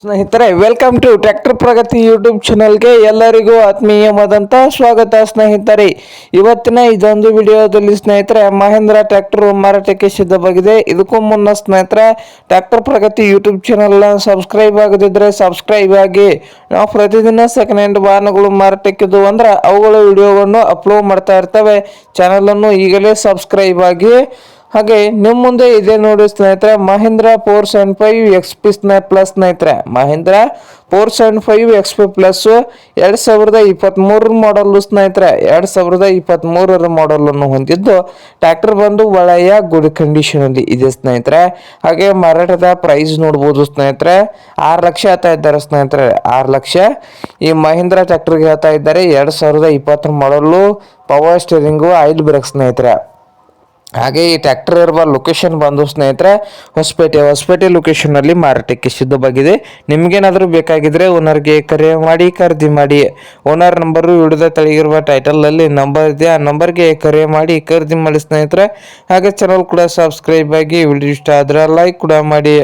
ಸ್ನೇಹಿತರೆ, welcome to tractor Pragati YouTube ಚಾನಲ್ಗೆ ಎಲ್ಲರಿಗೂ ಆತ್ಮೀಯವಾದಂಥ ಸ್ವಾಗತ. ಸ್ನೇಹಿತರೆ, ಇವತ್ತಿನ ಇದೊಂದು ವಿಡಿಯೋದಲ್ಲಿ ಸ್ನೇಹಿತರೆ ಮಹೇಂದ್ರ ಟ್ರ್ಯಾಕ್ಟರ್ ಮಾರಾಟಕ್ಕೆ ಸಿದ್ಧವಾಗಿದೆ. ಇದಕ್ಕೂ ಮುನ್ನ ಸ್ನೇಹಿತರೆ, ಟ್ರ್ಯಾಕ್ಟರ್ ಪ್ರಗತಿ ಯೂಟ್ಯೂಬ್ ಚಾನಲ್ನ ಸಬ್ಸ್ಕ್ರೈಬ್ ಆಗದಿದ್ದರೆ ಸಬ್ಸ್ಕ್ರೈಬ್ ಆಗಿ. ನಾವು ಪ್ರತಿದಿನ ಸೆಕೆಂಡ್ ಹ್ಯಾಂಡ್ ವಾಹನಗಳು ಮಾರಾಟಕ್ಕಿದ್ದು ಅಂದ್ರೆ ಅವುಗಳ ವಿಡಿಯೋವನ್ನು ಅಪ್ಲೋಡ್ ಮಾಡ್ತಾ ಇರ್ತವೆ. ಚಾನಲನ್ನು ಈಗಲೇ ಸಬ್ಸ್ಕ್ರೈಬ್ ಆಗಿ. ಹಾಗೆ ನಿಮ್ಮ ಮುಂದೆ ಇದೆ ನೋಡಿ ಸ್ನೇಹಿತರೆ, ಮಹೇಂದ್ರ 475 XP ಪ್ಲಸ್ ಸ್ನೇಹಿತರೆ, ಮಹೇಂದ್ರ 475 XP ಪ್ಲಸ್ 2023 ಮಾಡಲ್ ಸ್ನೇಹಿತರೆ, 2023 ಮಾಡಲ್ ಅನ್ನು ಹೊಂದಿದ್ದು ಟ್ರ್ಯಾಕ್ಟರ್ ಬಂದು ಒಳ್ಳೆಯ ಗುಡ್ ಕಂಡೀಷನ್ ಅಲ್ಲಿ ಇದೆ ಸ್ನೇಹಿತರೆ. ಹಾಗೆ ಮಾರಾಟದ ಪ್ರೈಸ್ ನೋಡ್ಬೋದು ಸ್ನೇಹಿತರೆ, 6 ಲಕ್ಷ ಹೇಳ್ತಾ ಇದ್ದಾರೆ ಸ್ನೇಹಿತರೆ, 6 ಲಕ್ಷ ಈ ಮಹೇಂದ್ರ ಟ್ರ್ಯಾಕ್ಟರ್ಗೆ ಹೇಳ್ತಾ ಇದ್ದಾರೆ. 2020 ಮಾಡಲು, ಪವರ್ ಸ್ಟೇರಿಂಗು, ಆಯಿಲ್ ಬ್ರೇಕ್ ಸ್ನೇಹಿತರೆ. ಹಾಗೆ ಈ ಟ್ರ್ಯಾಕ್ಟರ್ ಇರುವ ಲೊಕೇಶನ್ ಬಂದು ಸ್ನೇಹಿತರೆ ಹೊಸಪೇಟೆ ಲೊಕೇಶನ್ ಅಲ್ಲಿ ಮಾರಾಟಕ್ಕೆ ಸಿದ್ಧವಾಗಿದೆ. ನಿಮ್ಗೇನಾದರೂ ಬೇಕಾಗಿದ್ರೆ ಓನರ್ಗೆ ಕರೆ ಮಾಡಿ ಖರೀದಿ ಮಾಡಿ. ಓನರ್ ನಂಬರು ವಿಡಿಯೋದ ತೆಳಗಿರುವ ಟೈಟಲ್ ಅಲ್ಲಿ ನಂಬರ್ ಇದೆ, ಆ ನಂಬರ್ಗೆ ಕರೆ ಮಾಡಿ ಖರೀದಿ ಮಾಡಿ ಸ್ನೇಹಿತರೆ. ಹಾಗೆ ಚಾನಲ್ ಕೂಡ ಸಬ್ಸ್ಕ್ರೈಬ್ ಆಗಿ. ವಿಡಿಯೋ ಇಷ್ಟ ಆದ್ರೆ ಲೈಕ್ ಕೂಡ ಮಾಡಿ.